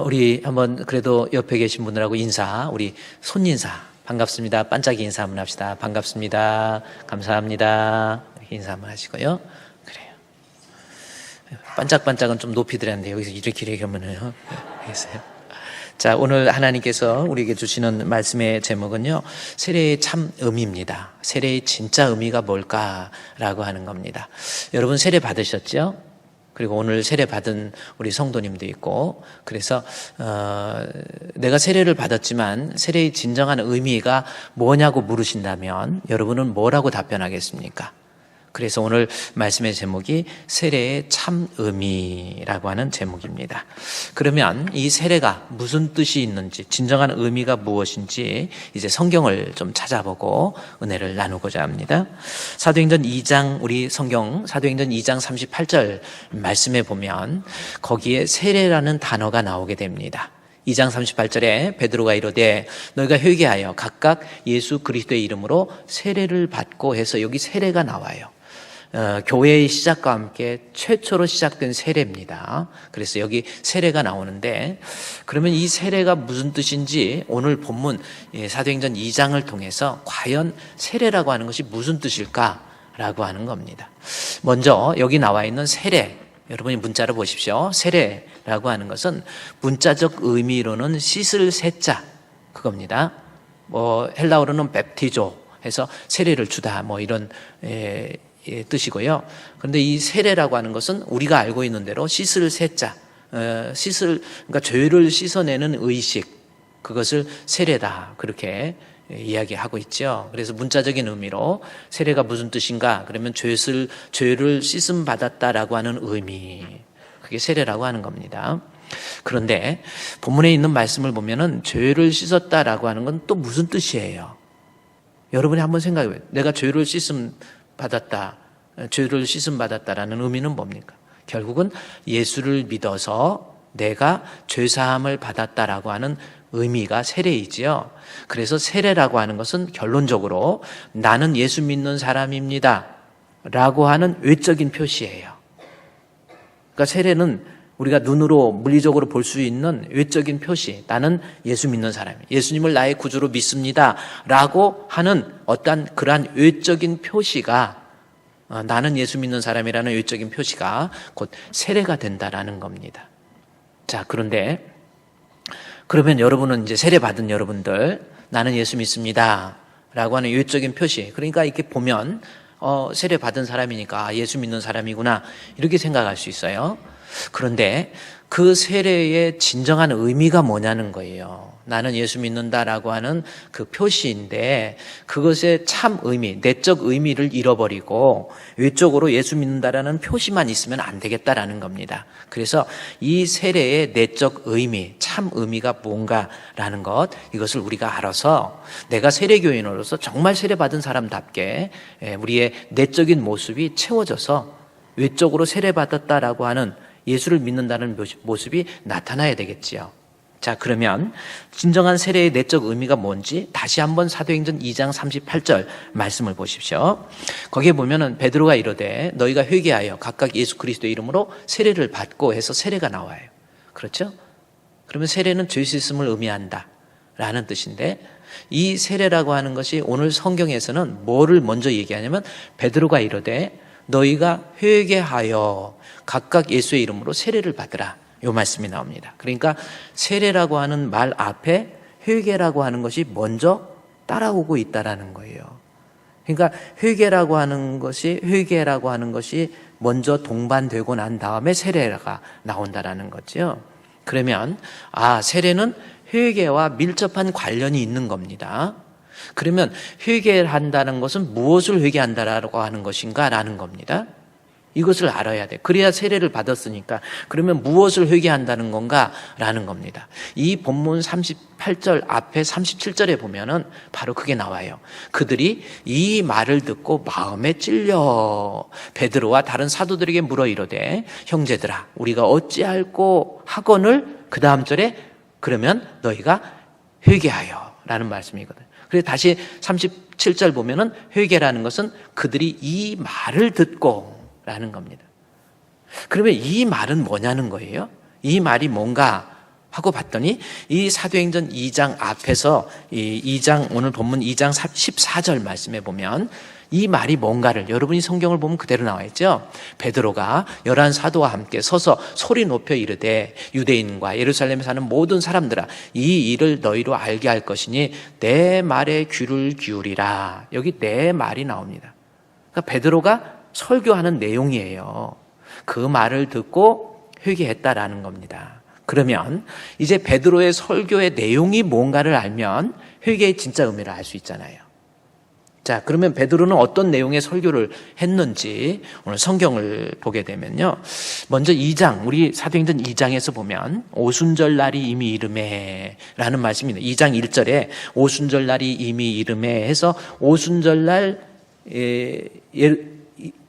우리 한번 그래도 옆에 계신 분들하고 우리 손인사, 반갑습니다. 반짝이 인사 한번 합시다. 반갑습니다. 감사합니다. 이렇게 인사 한번 하시고요. 그래요. 반짝반짝은 좀 높이 드렸는데 여기서 이렇게 하면은 알겠어요? 자, 오늘 하나님께서 우리에게 주시는 말씀의 제목은요, 세례의 참 의미입니다. 세례의 진짜 의미가 뭘까라고 하는 겁니다. 여러분 세례 받으셨죠? 그리고 오늘 세례 받은 우리 성도님도 있고, 그래서 내가 세례를 받았지만 세례의 진정한 의미가 뭐냐고 물으신다면 여러분은 뭐라고 답변하겠습니까? 그래서 오늘 말씀의 제목이 세례의 참 의미라고 하는 제목입니다. 그러면 이 세례가 무슨 뜻이 있는지, 진정한 의미가 무엇인지 이제 성경을 좀 찾아보고 은혜를 나누고자 합니다. 사도행전 2장, 우리 성경 사도행전 2장 38절 말씀에 보면 거기에 세례라는 단어가 나오게 됩니다. 2장 38절에 베드로가 이르되 너희가 회개하여 각각 예수 그리스도의 이름으로 세례를 받고 해서 여기 세례가 나와요. 교회의 시작과 함께 최초로 시작된 세례입니다. 그래서 여기 세례가 나오는데, 그러면 이 세례가 무슨 뜻인지 오늘 본문 사도행전 2장을 통해서 과연 세례라고 하는 것이 무슨 뜻일까라고 하는 겁니다. 먼저 여기 나와 있는 세례, 여러분이 문자로 보십시오. 세례라고 하는 것은 문자적 의미로는 씻을 세자, 그겁니다. 헬라어로는 뵙티조 해서 세례를 주다, 이런 뜻이고요. 그런데 이 세례라고 하는 것은 우리가 알고 있는 대로 씻을 세자, 그러니까 죄를 씻어내는 의식, 그것을 세례다, 그렇게 이야기하고 있죠. 그래서 문자적인 의미로 세례가 무슨 뜻인가? 그러면 죄를 씻음 받았다라고 하는 의미, 그게 세례라고 하는 겁니다. 그런데 본문에 있는 말씀을 보면은 죄를 씻었다라고 하는 건 또 무슨 뜻이에요? 여러분이 한번 생각해 보세요. 내가 죄를 씻음 받았다라는 의미는 뭡니까? 결국은 예수를 믿어서 내가 죄사함을 받았다라고 하는 의미가 세례이지요. 그래서 세례라고 하는 것은 결론적으로 나는 예수 믿는 사람입니다 라고 하는 외적인 표시예요. 그러니까 세례는 우리가 눈으로 물리적으로 볼 수 있는 외적인 표시, 나는 예수 믿는 사람이에요, 예수님을 나의 구주로 믿습니다 라고 하는 어떤 그러한 외적인 표시가, 나는 예수 믿는 사람이라는 외적인 표시가 곧 세례가 된다라는 겁니다. 자, 그런데 그러면 여러분은 이제 세례 받은 여러분들, 나는 예수 믿습니다 라고 하는 외적인 표시, 그러니까 이렇게 보면 세례 받은 사람이니까 예수 믿는 사람이구나, 이렇게 생각할 수 있어요. 그런데 그 세례의 진정한 의미가 뭐냐는 거예요. 나는 예수 믿는다라고 하는 그 표시인데, 그것의 참 의미, 내적 의미를 잃어버리고 외적으로 예수 믿는다라는 표시만 있으면 안 되겠다라는 겁니다. 그래서 이 세례의 내적 의미, 참 의미가 뭔가라는 것, 이것을 우리가 알아서 내가 세례교인으로서 정말 세례받은 사람답게 우리의 내적인 모습이 채워져서 외적으로 세례받았다라고 하는, 예수를 믿는다는 모습이 나타나야 되겠지요. 자, 그러면 진정한 세례의 내적 의미가 뭔지 다시 한번 사도행전 2장 38절 말씀을 보십시오. 거기에 보면은 베드로가 이르되 너희가 회개하여 각각 예수 그리스도의 이름으로 세례를 받고 해서 세례가 나와요. 그렇죠? 그러면 세례는 죄 씻음을 의미한다 라는 뜻인데, 이 세례라고 하는 것이 오늘 성경에서는 뭐를 먼저 얘기하냐면 베드로가 이르되 너희가 회개하여 각각 예수의 이름으로 세례를 받으라, 이 말씀이 나옵니다. 그러니까 세례라고 하는 말 앞에 회개라고 하는 것이 먼저 따라오고 있다라는 거예요. 그러니까 회개라고 하는 것이 먼저 동반되고 난 다음에 세례가 나온다라는 거죠. 그러면 세례는 회개와 밀접한 관련이 있는 겁니다. 그러면 회개를 한다는 것은 무엇을 회개한다라고 하는 것인가 라는 겁니다. 이것을 알아야 돼. 그래야 세례를 받았으니까 그러면 무엇을 회개한다는 건가 라는 겁니다. 이 본문 38절 앞에 37절에 보면은 바로 그게 나와요. 그들이 이 말을 듣고 마음에 찔려 베드로와 다른 사도들에게 물어 이르되 형제들아 우리가 어찌할꼬 하거늘, 그 다음 절에 그러면 너희가 회개하여 라는 말씀이거든요. 그래서 다시 37절 보면은 회개라는 것은 그들이 이 말을 듣고 라는 겁니다. 그러면 이 말은 뭐냐는 거예요? 이 말이 뭔가 하고 봤더니 이 사도행전 2장 앞에서 이 2장 오늘 본문 2장 14절 말씀에 보면 이 말이 뭔가를 여러분이 성경을 보면 그대로 나와 있죠. 베드로가 11 사도와 함께 서서 소리 높여 이르되 유대인과 예루살렘에 사는 모든 사람들아 이 일을 너희로 알게 할 것이니 내 말에 귀를 기울이라. 여기 내 말이 나옵니다. 그러니까 베드로가 설교하는 내용이에요. 그 말을 듣고 회개했다라는 겁니다. 그러면 이제 베드로의 설교의 내용이 뭔가를 알면 회개의 진짜 의미를 알 수 있잖아요. 자, 그러면 베드로는 어떤 내용의 설교를 했는지 오늘 성경을 보게 되면요. 먼저 2장, 우리 사도행전 2장에서 보면 오순절 날이 이미 이르매 라는 말씀입니다. 2장 1절에 오순절 날이 이미 이르매 해서 오순절 날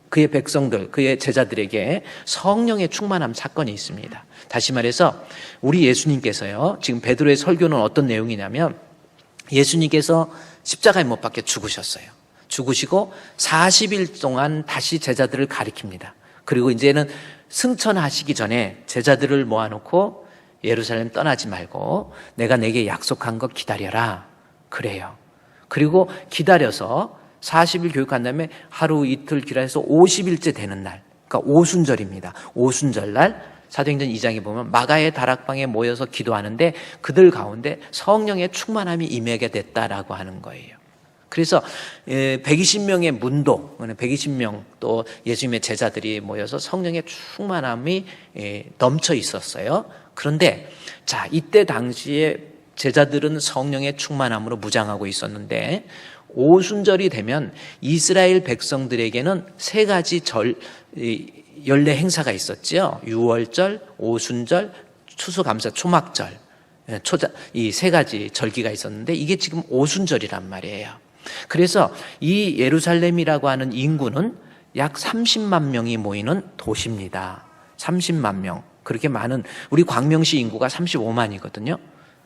그의 백성들, 그의 제자들에게 성령의 충만함 사건이 있습니다. 다시 말해서 우리 예수님께서요. 지금 베드로의 설교는 어떤 내용이냐면 예수님께서 십자가에 못 박혀 죽으셨어요. 죽으시고 40일 동안 다시 제자들을 가리킵니다. 그리고 이제는 승천하시기 전에 제자들을 모아놓고 예루살렘 떠나지 말고 내가 내게 약속한 것 기다려라. 그래요. 그리고 기다려서 40일 교육한 다음에 하루 이틀 기다려서 50일째 되는 날, 그러니까 오순절입니다. 오순절 날 사도행전 2장에 보면 마가의 다락방에 모여서 기도하는데 그들 가운데 성령의 충만함이 임하게 됐다라고 하는 거예요. 그래서 120명의 문도, 120명 또 예수님의 제자들이 모여서 성령의 충만함이 넘쳐 있었어요. 그런데 자, 이때 당시에 제자들은 성령의 충만함으로 무장하고 있었는데 오순절이 되면 이스라엘 백성들에게는 세 가지 연례 행사가 있었죠. 유월절, 오순절, 추수감사, 초막절. 이 세 가지 절기가 있었는데 이게 지금 오순절이란 말이에요. 그래서 이 예루살렘이라고 하는 인구는 약 30만 명이 모이는 도시입니다. 30만 명. 그렇게 많은, 우리 광명시 인구가 35만이거든요.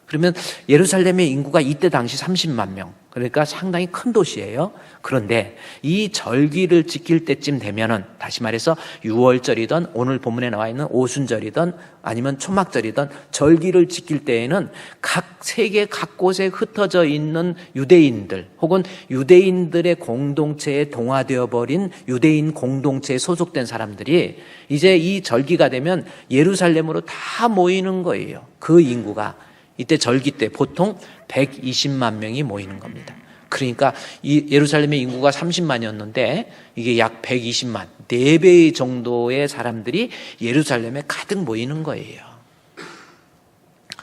그러면 예루살렘의 인구가 이때 당시 30만 명. 그러니까 상당히 큰 도시예요. 그런데 이 절기를 지킬 때쯤 되면은 다시 말해서 유월절이든 오늘 본문에 나와 있는 오순절이든 아니면 초막절이든 절기를 지킬 때에는 각 세계 각곳에 흩어져 있는 유대인들 혹은 유대인들의 공동체에 동화되어 버린 유대인 공동체에 소속된 사람들이 이제 이 절기가 되면 예루살렘으로 다 모이는 거예요. 그 인구가 이때 절기 때 보통 120만 명이 모이는 겁니다. 그러니까 이 예루살렘의 인구가 30만이었는데 이게 약 120만, 4배 정도의 사람들이 예루살렘에 가득 모이는 거예요.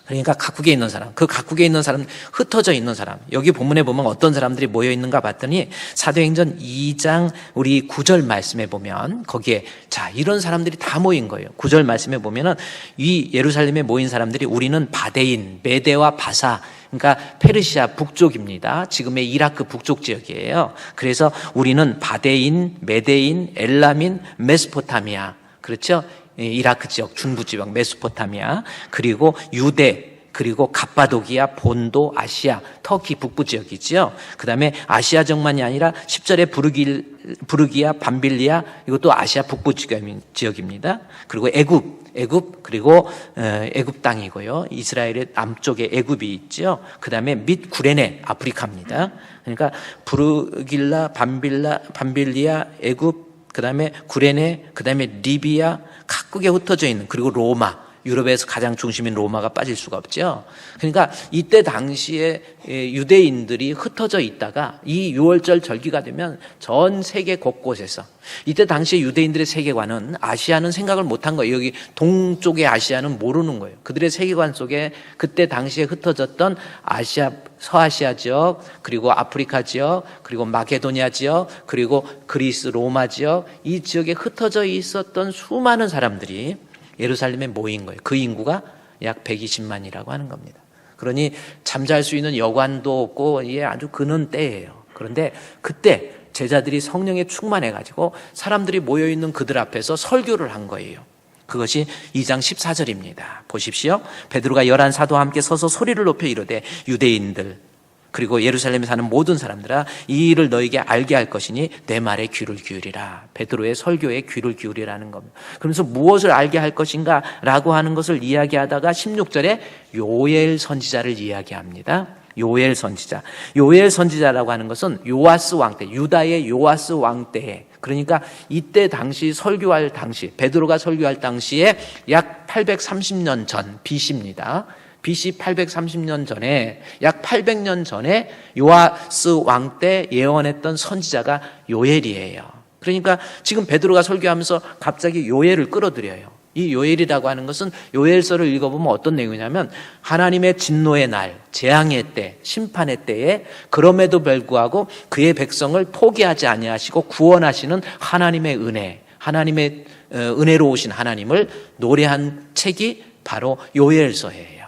그러니까 각국에 있는 사람, 그 각국에 있는 사람, 흩어져 있는 사람, 여기 본문에 보면 어떤 사람들이 모여 있는가 봤더니 사도행전 2장 우리 9절 말씀에 보면 거기에 자, 이런 사람들이 다 모인 거예요. 9절 말씀에 보면은 이 예루살렘에 모인 사람들이 우리는 바데인, 메데와 바사, 그러니까 페르시아 북쪽입니다. 지금의 이라크 북쪽 지역이에요. 그래서 우리는 바데인, 메데인, 엘라민, 메소포타미아, 그렇죠? 이라크 지역, 중부 지역, 메소포타미아, 그리고 유대, 그리고 갑바도기아, 본도, 아시아, 터키 북부 지역이지요. 그 다음에 아시아 지역만이 아니라 10절에 부르기아, 밤빌리아, 이것도 아시아 북부 지역입니다. 그리고 애굽, 그리고 애굽 땅이고요. 이스라엘의 남쪽에 애굽이 있죠. 그 다음에 및 구레네, 아프리카입니다. 그러니까 부르길라, 밤빌리아, 애굽, 그 다음에 구레네, 그 다음에 리비아, 각국에 흩어져 있는, 그리고 로마, 유럽에서 가장 중심인 로마가 빠질 수가 없죠. 그러니까 이때 당시에 유대인들이 흩어져 있다가 이 유월절 절기가 되면 전 세계 곳곳에서 이때 당시에 유대인들의 세계관은 아시아는 생각을 못한 거예요. 여기 동쪽의 아시아는 모르는 거예요. 그들의 세계관 속에 그때 당시에 흩어졌던 아시아, 서아시아 지역, 그리고 아프리카 지역, 그리고 마케도니아 지역, 그리고 그리스 로마 지역, 이 지역에 흩어져 있었던 수많은 사람들이 예루살렘에 모인 거예요. 그 인구가 약 120만이라고 하는 겁니다. 그러니 잠잘 수 있는 여관도 없고 이게 아주 그는 때예요. 그런데 그때 제자들이 성령에 충만해가지고 사람들이 모여있는 그들 앞에서 설교를 한 거예요. 그것이 2장 14절입니다. 보십시오. 베드로가 11 사도와 함께 서서 소리를 높여 이르되 유대인들, 그리고 예루살렘에 사는 모든 사람들아 이 일을 너에게 알게 할 것이니 내 말에 귀를 기울이라. 베드로의 설교에 귀를 기울이라는 겁니다. 그러면서 무엇을 알게 할 것인가 라고 하는 것을 이야기하다가 16절에 요엘 선지자를 이야기합니다. 요엘 선지자. 요엘 선지자라고 하는 것은 요아스 왕 때, 유다의 요아스 왕 때에, 그러니까 이때 당시 설교할 당시, 베드로가 설교할 당시에 약 830년 전 BC입니다. BC 830년 전에, 약 800년 전에 요아스 왕 때 예언했던 선지자가 요엘이에요. 그러니까 지금 베드로가 설교하면서 갑자기 요엘을 끌어들여요. 이 요엘이라고 하는 것은 요엘서를 읽어보면 어떤 내용이냐면 하나님의 진노의 날, 재앙의 때, 심판의 때에 그럼에도 불구하고 그의 백성을 포기하지 아니하시고 구원하시는 하나님의 은혜, 하나님의 은혜로우신 하나님을 노래한 책이 바로 요엘서예요.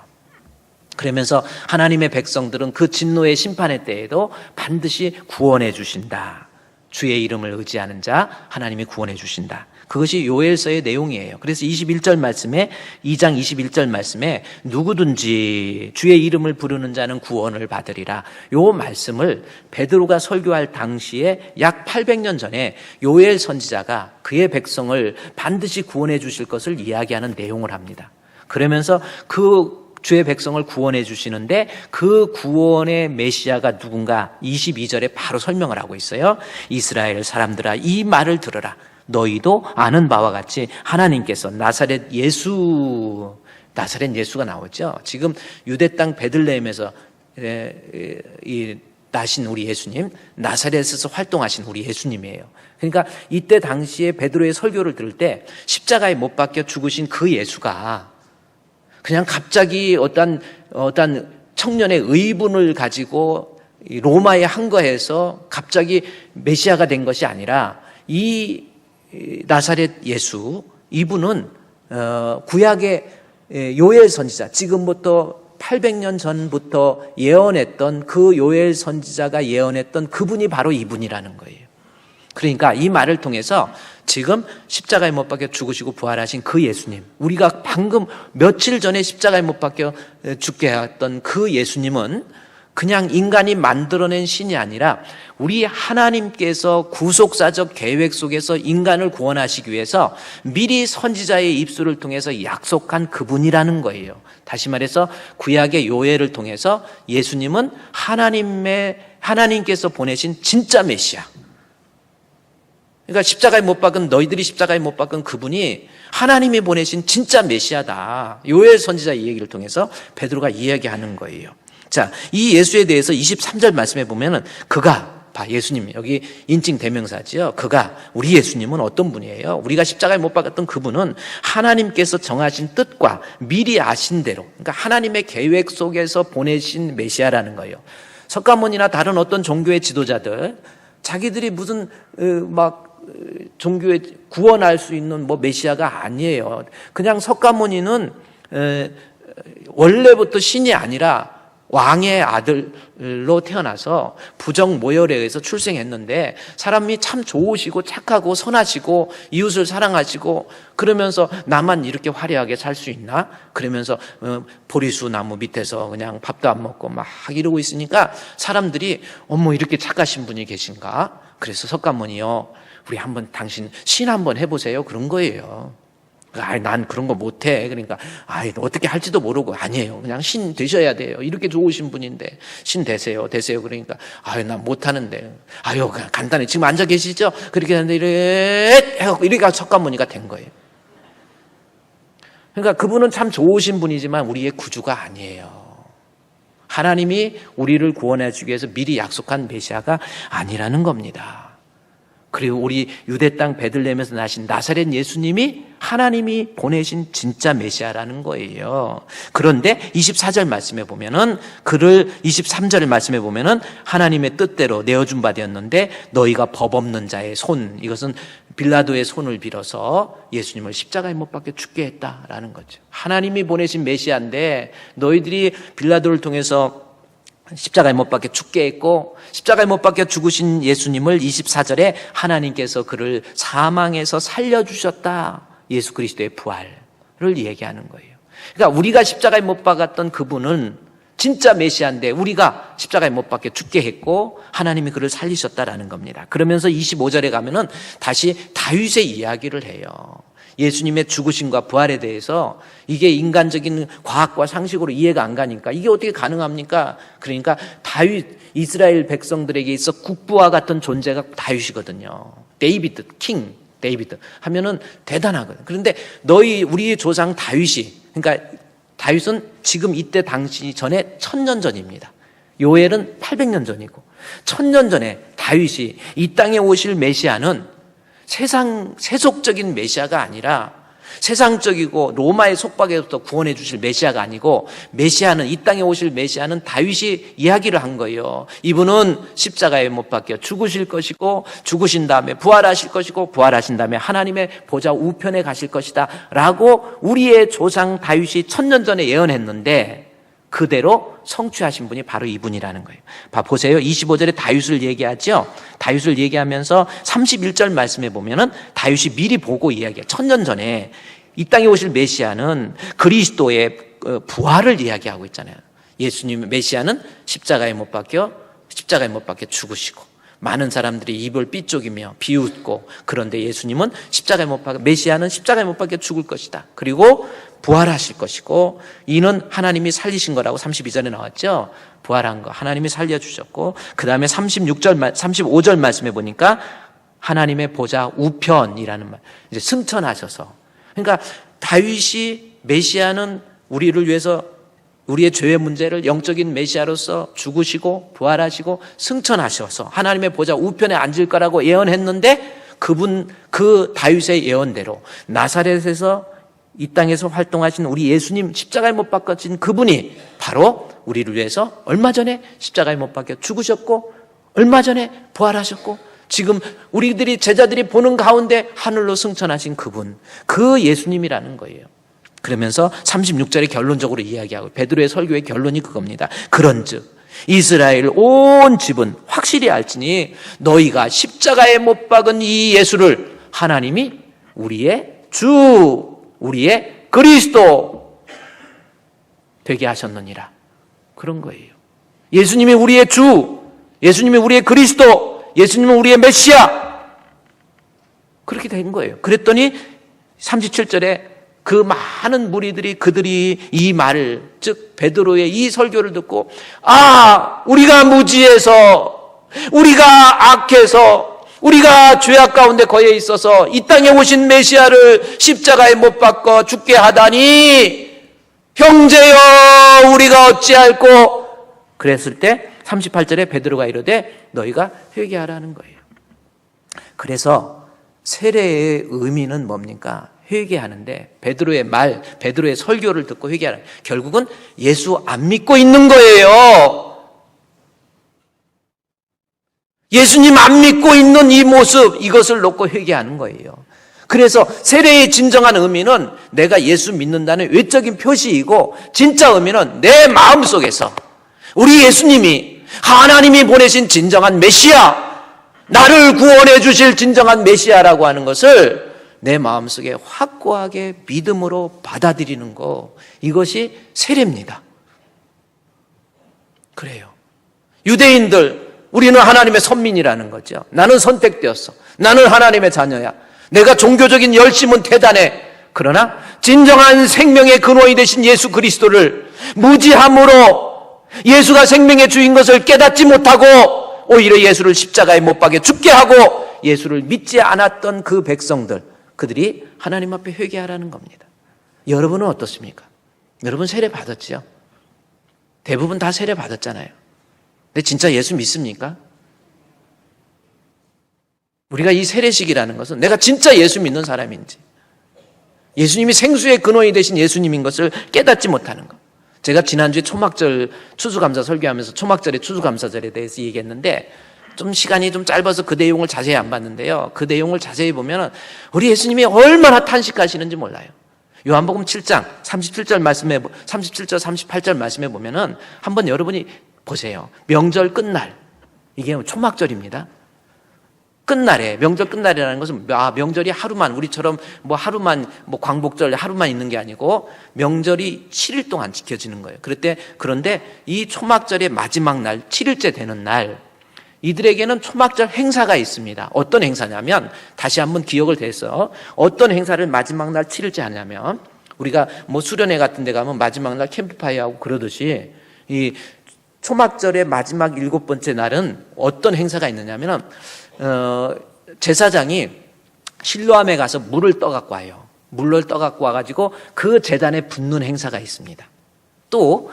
그러면서 하나님의 백성들은 그 진노의 심판의 때에도 반드시 구원해 주신다. 주의 이름을 의지하는 자 하나님이 구원해 주신다. 그것이 요엘서의 내용이에요. 그래서 21절 말씀에 2장 21절 말씀에 누구든지 주의 이름을 부르는 자는 구원을 받으리라. 요 말씀을 베드로가 설교할 당시에 약 800년 전에 요엘 선지자가 그의 백성을 반드시 구원해 주실 것을 이야기하는 내용을 합니다. 그러면서 그 주의 백성을 구원해 주시는데 그 구원의 메시아가 누군가 22절에 바로 설명을 하고 있어요. 이스라엘 사람들아 이 말을 들으라. 너희도 아는 바와 같이 하나님께서 나사렛 예수가 나오죠. 지금 유대 땅 베들레헴에서 나신 우리 예수님, 나사렛에서 활동하신 우리 예수님이에요. 그러니까 이때 당시에 베드로의 설교를 들을 때 십자가에 못 박혀 죽으신 그 예수가 그냥 갑자기 어떤 청년의 의분을 가지고 로마에 항거해서 갑자기 메시아가 된 것이 아니라 이 나사렛 예수, 이분은 구약의 요엘 선지자, 지금부터 800년 전부터 예언했던 그 요엘 선지자가 예언했던 그분이 바로 이분이라는 거예요. 그러니까 이 말을 통해서 지금 십자가에 못 박혀 죽으시고 부활하신 그 예수님, 우리가 방금 며칠 전에 십자가에 못 박혀 죽게 했던 그 예수님은 그냥 인간이 만들어낸 신이 아니라 우리 하나님께서 구속사적 계획 속에서 인간을 구원하시기 위해서 미리 선지자의 입술을 통해서 약속한 그분이라는 거예요. 다시 말해서 구약의 요엘을 통해서 예수님은 하나님께서 보내신 진짜 메시아. 그러니까 십자가에 못 박은 너희들이 십자가에 못 박은 그분이 하나님이 보내신 진짜 메시아다. 요엘 선지자의 얘기를 통해서 베드로가 이야기하는 거예요. 자, 이 예수에 대해서 23절 말씀해 보면은 그가, 예수님, 여기 인칭 대명사지요. 그가, 우리 예수님은 어떤 분이에요? 우리가 십자가에 못 박았던 그분은 하나님께서 정하신 뜻과 미리 아신 대로, 그러니까 하나님의 계획 속에서 보내신 메시아라는 거예요. 석가모니나 다른 어떤 종교의 지도자들, 자기들이 무슨 종교에 구원할 수 있는 메시아가 아니에요. 그냥 석가모니는 원래부터 신이 아니라 왕의 아들로 태어나서 부정 모혈에 의해서 출생했는데 사람이 참 좋으시고 착하고 선하시고 이웃을 사랑하시고 그러면서 나만 이렇게 화려하게 살 수 있나? 그러면서 보리수 나무 밑에서 그냥 밥도 안 먹고 막 이러고 있으니까 사람들이 어머 이렇게 착하신 분이 계신가? 그래서 석가모니요, 우리 한번 당신 신 한번 해보세요. 그런 거예요. 난 그런 거 못해. 그러니까 어떻게 할지도 모르고. 아니에요, 그냥 신 되셔야 돼요. 이렇게 좋으신 분인데 신 되세요. 그러니까 난 못하는데. 간단해. 지금 앉아 계시죠? 그렇게 하는데 이렇게 석가모니가 된 거예요. 그러니까 그분은 참 좋으신 분이지만 우리의 구주가 아니에요. 하나님이 우리를 구원해 주기 위해서 미리 약속한 메시아가 아니라는 겁니다. 그리고 우리 유대 땅 베들레헴에서 나신 나사렛 예수님이 하나님이 보내신 진짜 메시아라는 거예요. 그런데 24절 말씀에 보면은 23절 말씀에 보면은 하나님의 뜻대로 내어준 바 되었는데 너희가 법 없는 자의 손, 이것은 빌라도의 손을 빌어서 예수님을 십자가에 못 박혀 죽게 했다라는 거죠. 하나님이 보내신 메시아인데 너희들이 빌라도를 통해서 십자가에 못 박혀 죽게 했고 십자가에 못 박혀 죽으신 예수님을 24절에 하나님께서 그를 사망에서 살려주셨다. 예수 그리스도의 부활을 얘기하는 거예요. 그러니까 우리가 십자가에 못 박았던 그분은 진짜 메시아인데 우리가 십자가에 못 박혀 죽게 했고 하나님이 그를 살리셨다라는 겁니다. 그러면서 25절에 가면은 다시 다윗의 이야기를 해요. 예수님의 죽으심과 부활에 대해서 이게 인간적인 과학과 상식으로 이해가 안 가니까 이게 어떻게 가능합니까? 그러니까 다윗, 이스라엘 백성들에게 있어 국부와 같은 존재가 다윗이거든요. 데이비드, 킹 데이비드 하면은 대단하거든. 그런데 우리의 조상 다윗이, 그러니까 다윗은 지금 이때 당시 전에 1000년 전입니다. 요엘은 800년 전이고 1000년 전에 다윗이 이 땅에 오실 메시아는 세속적인 메시아가 아니라 세상적이고 로마의 속박에서부터 구원해 주실 메시아가 아니고 메시아는, 이 땅에 오실 메시아는 다윗이 이야기를 한 거예요. 이분은 십자가에 못 박혀 죽으실 것이고 죽으신 다음에 부활하실 것이고 부활하신 다음에 하나님의 보좌 우편에 가실 것이다 라고 우리의 조상 다윗이 1000년 전에 예언했는데 그대로 성취하신 분이 바로 이분이라는 거예요. 보세요. 25절에 다윗을 얘기하죠. 다윗을 얘기하면서 31절 말씀에 보면은 다윗이 미리 보고 이야기해요. 1000년 전에 이 땅에 오실 메시아는 그리스도의 부활을 이야기하고 있잖아요. 예수님 메시아는 십자가에 못 박혀 죽으시고 많은 사람들이 입을 삐쪽이며 비웃고, 그런데 예수님은 메시아는 십자가에 못 박혀 죽을 것이다. 그리고 부활하실 것이고 이는 하나님이 살리신 거라고 32절에 나왔죠. 부활한 거 하나님이 살려주셨고, 그 다음에 35절 말씀해 보니까 하나님의 보좌 우편이라는 말, 이제 승천하셔서, 그러니까 다윗이 메시아는 우리를 위해서 우리의 죄의 문제를 영적인 메시아로서 죽으시고 부활하시고 승천하셔서 하나님의 보좌 우편에 앉을 거라고 예언했는데 그 다윗의 예언대로 나사렛에서 이 땅에서 활동하신 우리 예수님, 십자가에 못 박혀진 그분이 바로 우리를 위해서 얼마 전에 십자가에 못 박혀 죽으셨고 얼마 전에 부활하셨고 지금 우리들이 제자들이 보는 가운데 하늘로 승천하신 그분, 그 예수님이라는 거예요. 그러면서 36절에 결론적으로 이야기하고, 베드로의 설교의 결론이 그겁니다. 그런즉 이스라엘 온 집은 확실히 알지니 너희가 십자가에 못 박은 이 예수를 하나님이 우리의 주, 우리의 그리스도 되게 하셨느니라. 그런 거예요. 예수님이 우리의 주, 예수님이 우리의 그리스도, 예수님은 우리의 메시아, 그렇게 된 거예요. 그랬더니 37절에 그 많은 무리들이 그들이 이 말을, 즉 베드로의 이 설교를 듣고, 우리가 무지해서, 우리가 악해서, 우리가 죄악 가운데 거해 있어서 이 땅에 오신 메시아를 십자가에 못 박아 죽게 하다니 형제여 우리가 어찌할꼬. 그랬을 때 38절에 베드로가 이르되 너희가 회개하라는 거예요. 그래서 세례의 의미는 뭡니까? 회개하는데, 베드로의 설교를 듣고 회개하라. 결국은 예수 안 믿고 있는 거예요. 예수님 안 믿고 있는 이 모습, 이것을 놓고 회개하는 거예요. 그래서 세례의 진정한 의미는 내가 예수 믿는다는 외적인 표시이고, 진짜 의미는 내 마음속에서 우리 예수님이 하나님이 보내신 진정한 메시아, 나를 구원해 주실 진정한 메시아라고 하는 것을 내 마음속에 확고하게 믿음으로 받아들이는 거, 이것이 세례입니다. 그래요. 유대인들, 우리는 하나님의 선민이라는 거죠. 나는 선택되었어. 나는 하나님의 자녀야. 내가 종교적인 열심은 대단해. 그러나 진정한 생명의 근원이 되신 예수 그리스도를 무지함으로 예수가 생명의 주인 것을 깨닫지 못하고 오히려 예수를 십자가에 못 박여 죽게 하고 예수를 믿지 않았던 그 백성들, 그들이 하나님 앞에 회개하라는 겁니다. 여러분은 어떻습니까? 여러분 세례 받았죠? 대부분 다 세례 받았잖아요. 근데 진짜 예수 믿습니까? 우리가 이 세례식이라는 것은 내가 진짜 예수 믿는 사람인지, 예수님이 생수의 근원이 되신 예수님인 것을 깨닫지 못하는 것. 제가 지난주에 초막절 추수감사 설교하면서 초막절의 추수감사절에 대해서 얘기했는데 좀 시간이 좀 짧아서 그 내용을 자세히 안 봤는데요. 그 내용을 자세히 보면 우리 예수님이 얼마나 탄식하시는지 몰라요. 요한복음 7장 37절 38절 말씀에 보면은 한번 여러분이 보세요. 명절 끝날, 이게 초막절입니다. 끝날에, 명절 끝날이라는 것은 명절이 하루만, 우리처럼 하루만 광복절 하루만 있는 게 아니고 명절이 7일 동안 지켜지는 거예요. 그런데 이 초막절의 마지막 날, 7일째 되는 날, 이들에게는 초막절 행사가 있습니다. 어떤 행사냐면, 다시 한번 기억을 대서 어떤 행사를 마지막 날 7일째 하냐면, 우리가 수련회 같은 데 가면 마지막 날 캠프파이어 하고 그러듯이 이 초막절의 마지막 7번째 날은 어떤 행사가 있느냐면, 제사장이 실로암에 가서 물을 떠갖고 와요. 물을 떠갖고 와가지고 그 제단에 붓는 행사가 있습니다. 또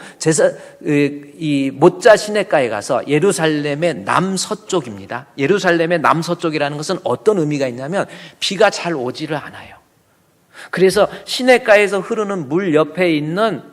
이 모짜 시내가에 가서 예루살렘의 남서쪽입니다. 예루살렘의 남서쪽이라는 것은 어떤 의미가 있냐면 비가 잘 오지를 않아요. 그래서 시내가에서 흐르는 물 옆에 있는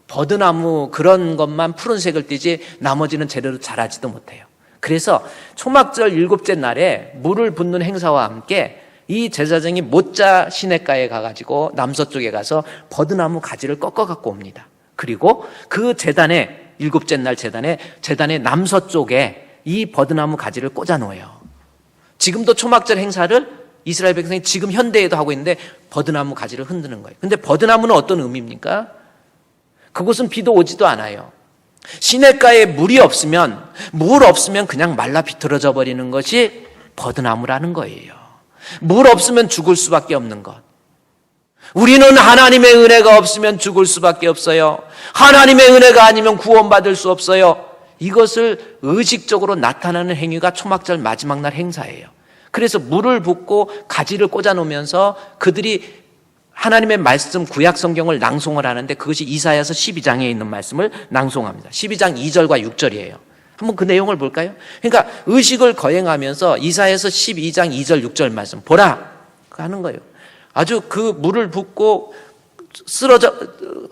버드나무 그런 것만 푸른색을 띠지 나머지는 제대로 자라지도 못해요. 그래서 초막절 7째 날에 물을 붓는 행사와 함께 이 제사장이 모짜 시내가에 가가지고 남서쪽에 가서 버드나무 가지를 꺾어 갖고 옵니다. 그리고 그 제단에 7째 날 제단의 남서쪽에 이 버드나무 가지를 꽂아 놓아요. 지금도 초막절 행사를 이스라엘 백성이 지금 현대에도 하고 있는데 버드나무 가지를 흔드는 거예요. 근데 버드나무는 어떤 의미입니까? 그곳은 비도 오지도 않아요. 시냇가에 물 없으면 그냥 말라 비틀어져 버리는 것이 버드나무라는 거예요. 물 없으면 죽을 수밖에 없는 것. 우리는 하나님의 은혜가 없으면 죽을 수밖에 없어요. 하나님의 은혜가 아니면 구원받을 수 없어요. 이것을 의식적으로 나타나는 행위가 초막절 마지막 날 행사예요. 그래서 물을 붓고 가지를 꽂아 놓으면서 그들이 하나님의 말씀 구약 성경을 낭송을 하는데 그것이 이사야서 12장에 있는 말씀을 낭송합니다. 12장 2절과 6절이에요. 한번 그 내용을 볼까요? 그러니까 의식을 거행하면서 이사야서 12장 2절 6절 말씀 보라 하는 거예요. 아주 그 물을 붓고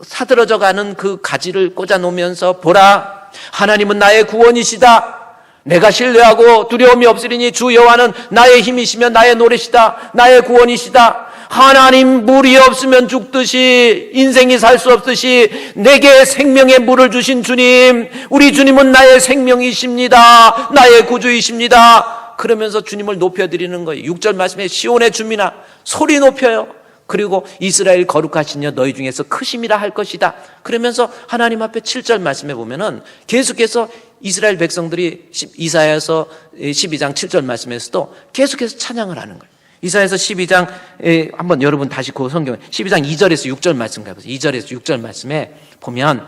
사들어져 가는 그 가지를 꽂아 놓으면서 보라, 하나님은 나의 구원이시다. 내가 신뢰하고 두려움이 없으리니 주 여호와는 나의 힘이시며 나의 노래시다. 나의 구원이시다. 하나님, 물이 없으면 죽듯이 인생이 살 수 없듯이 내게 생명의 물을 주신 주님, 우리 주님은 나의 생명이십니다. 나의 구주이십니다. 그러면서 주님을 높여드리는 거예요. 6절 말씀에 시온의 주민아 소리 높여요. 그리고 이스라엘 거룩하신 여 너희 중에서 크심이라 할 것이다. 그러면서 하나님 앞에 7절 말씀에 보면은 계속해서 이스라엘 백성들이 이사야서 12장 7절 말씀에서도 계속해서 찬양을 하는 거예요. 이사야서 12장 한번 여러분 다시 그 성경 12장 2절에서 6절 말씀 가보세요. 2절에서 6절 말씀에 보면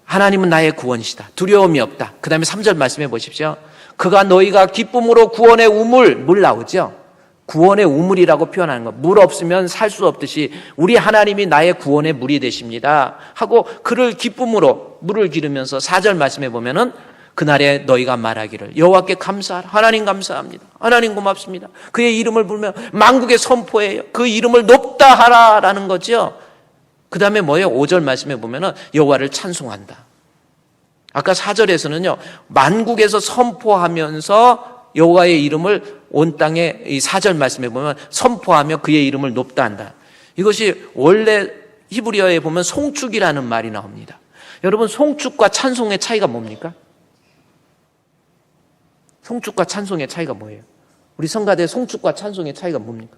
하나님은 나의 구원이시다. 두려움이 없다. 그 다음에 3절 말씀해 보십시오. 그가 너희가 기쁨으로 구원의 우물, 물 나오죠. 구원의 우물이라고 표현하는 것. 물 없으면 살 수 없듯이 우리 하나님이 나의 구원의 물이 되십니다 하고 그를 기쁨으로 물을 기르면서 4절 말씀해 보면은 그날에 너희가 말하기를 여호와께 감사하라. 하나님 감사합니다. 하나님 고맙습니다. 그의 이름을 부르며 만국에 선포해요. 그 이름을 높다 하라라는 거죠. 그 다음에 뭐예요? 5절 말씀에 보면은 여호와를 찬송한다. 아까 4절에서는요 만국에서 선포하면서 여호와의 이름을 온 땅에 이 4절 말씀에 보면 선포하며 그의 이름을 높다 한다. 이것이 원래 히브리어에 보면 송축이라는 말이 나옵니다. 여러분 송축과 찬송의 차이가 뭡니까? 송축과 찬송의 차이가 뭐예요? 우리 성가대 송축과 찬송의 차이가 뭡니까?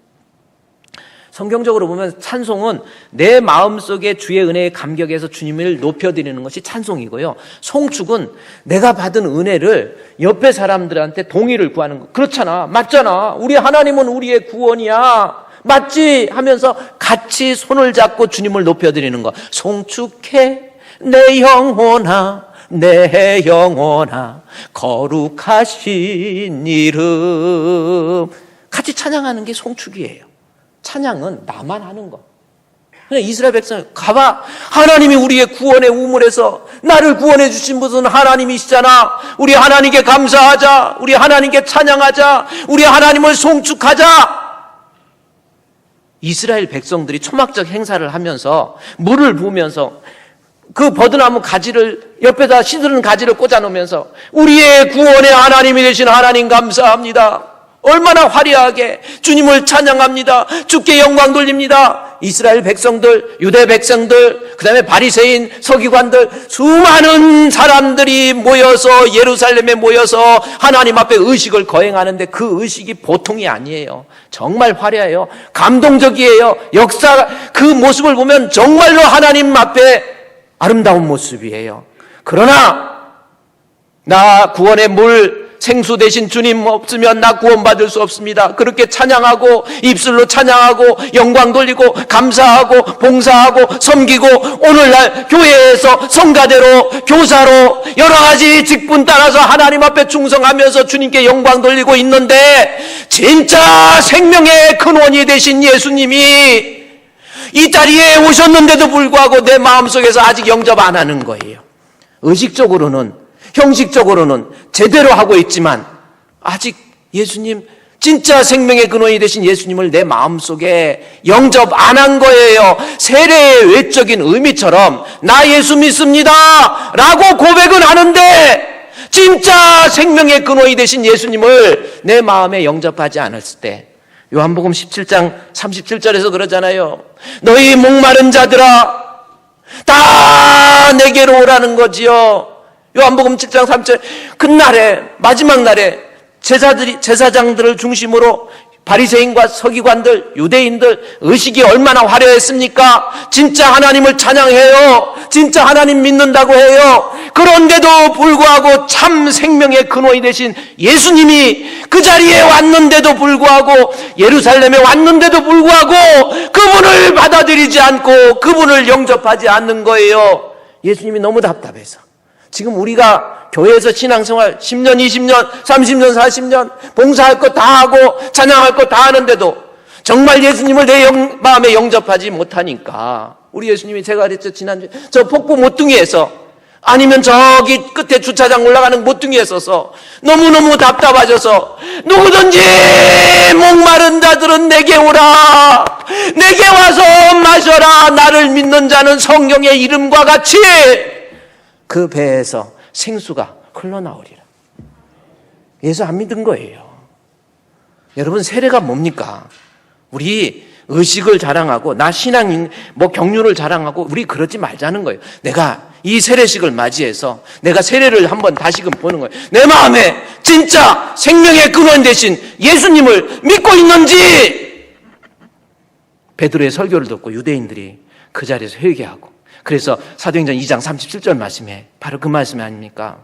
성경적으로 보면 찬송은 내 마음속에 주의 은혜에 감격해서 주님을 높여드리는 것이 찬송이고요. 송축은 내가 받은 은혜를 옆에 사람들한테 동의를 구하는 거. 그렇잖아. 맞잖아. 우리 하나님은 우리의 구원이야. 맞지? 하면서 같이 손을 잡고 주님을 높여드리는 거. 송축해 내 영혼아 내 영혼아 거룩하신 이름. 같이 찬양하는 게 송축이에요. 찬양은 나만 하는 거. 그냥 이스라엘 백성 가봐. 하나님이 우리의 구원의 우물에서 나를 구원해 주신 분은 하나님이시잖아. 우리 하나님께 감사하자. 우리 하나님께 찬양하자. 우리 하나님을 송축하자. 이스라엘 백성들이 초막적 행사를 하면서 물을 부으면서 그 버드나무 가지를 옆에다 시드는 가지를 꽂아 놓으면서 우리의 구원의 하나님이 되신 하나님 감사합니다. 얼마나 화려하게 주님을 찬양합니다. 주께 영광 돌립니다. 이스라엘 백성들, 유대 백성들, 그 다음에 바리새인, 서기관들, 수많은 사람들이 모여서 예루살렘에 모여서 하나님 앞에 의식을 거행하는데 그 의식이 보통이 아니에요. 정말 화려해요. 감동적이에요. 역사, 그 모습을 보면 정말로 하나님 앞에 아름다운 모습이에요. 그러나 나 구원의 물 생수 대신 주님 없으면 나 구원받을 수 없습니다. 그렇게 찬양하고 입술로 찬양하고 영광 돌리고 감사하고 봉사하고 섬기고 오늘날 교회에서 성가대로 교사로 여러 가지 직분 따라서 하나님 앞에 충성하면서 주님께 영광 돌리고 있는데 진짜 생명의 근원이 되신 예수님이 이 자리에 오셨는데도 불구하고 내 마음속에서 아직 영접 안 하는 거예요. 의식적으로는 형식적으로는 제대로 하고 있지만 아직 예수님, 진짜 생명의 근원이 되신 예수님을 내 마음속에 영접 안 한 거예요. 세례의 외적인 의미처럼 나 예수 믿습니다 라고 고백은 하는데 진짜 생명의 근원이 되신 예수님을 내 마음에 영접하지 않았을 때 요한복음 17장 37절에서 그러잖아요. 너희 목마른 자들아 다 내게로 오라는 거지요. 요한복음 7장 3절 그날에 마지막 날에 제사장들을 중심으로 바리새인과 서기관들, 유대인들 의식이 얼마나 화려했습니까? 진짜 하나님을 찬양해요. 진짜 하나님 믿는다고 해요. 그런데도 불구하고 참 생명의 근원이 되신 예수님이 그 자리에 왔는데도 불구하고 예루살렘에 왔는데도 불구하고 그분을 받아들이지 않고 그분을 영접하지 않는 거예요. 예수님이 너무 답답해서. 지금 우리가 교회에서 신앙생활 10년, 20년, 30년, 40년 봉사할 거 다 하고 찬양할 거 다 하는데도 정말 예수님을 내 마음에 영접하지 못하니까 우리 예수님이 제가 그랬죠. 지난주에 저 폭포 모퉁이에서 아니면 저기 끝에 주차장 올라가는 모퉁이에 서서 너무너무 답답하셔서 누구든지 목마른 자들은 내게 오라 내게 와서 마셔라 나를 믿는 자는 성경의 이름과 같이 그 배에서 생수가 흘러나오리라. 예수 안 믿은 거예요. 여러분 세례가 뭡니까? 우리 의식을 자랑하고 나 신앙인 경륜을 자랑하고 우리 그러지 말자는 거예요. 내가 이 세례식을 맞이해서 내가 세례를 한번 다시금 보는 거예요. 내 마음에 진짜 생명의 근원 되신 예수님을 믿고 있는지. 베드로의 설교를 듣고 유대인들이 그 자리에서 회개하고 그래서 사도행전 2장 37절 말씀에 바로 그 말씀이 아닙니까?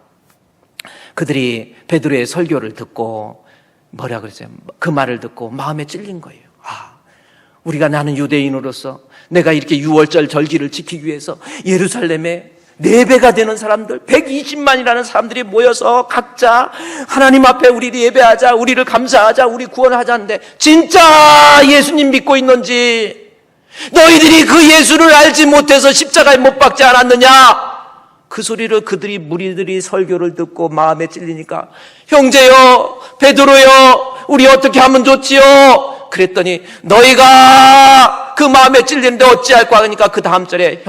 그들이 베드로의 설교를 듣고 뭐라 그랬어요? 그 말을 듣고 마음에 찔린 거예요. 우리가 나는 유대인으로서 내가 이렇게 유월절 절기를 지키기 위해서 예루살렘에 4배가 되는 사람들 120만이라는 사람들이 모여서 각자 하나님 앞에 우리를 예배하자 우리를 감사하자 우리 구원하자는데 진짜 예수님 믿고 있는지 너희들이 그 예수를 알지 못해서 십자가에 못 박지 않았느냐? 그 소리를 무리들이 설교를 듣고 마음에 찔리니까 형제요, 베드로요, 우리 어떻게 하면 좋지요? 그랬더니 너희가 그 마음에 찔리는데 어찌할까 하니까 그 다음 절에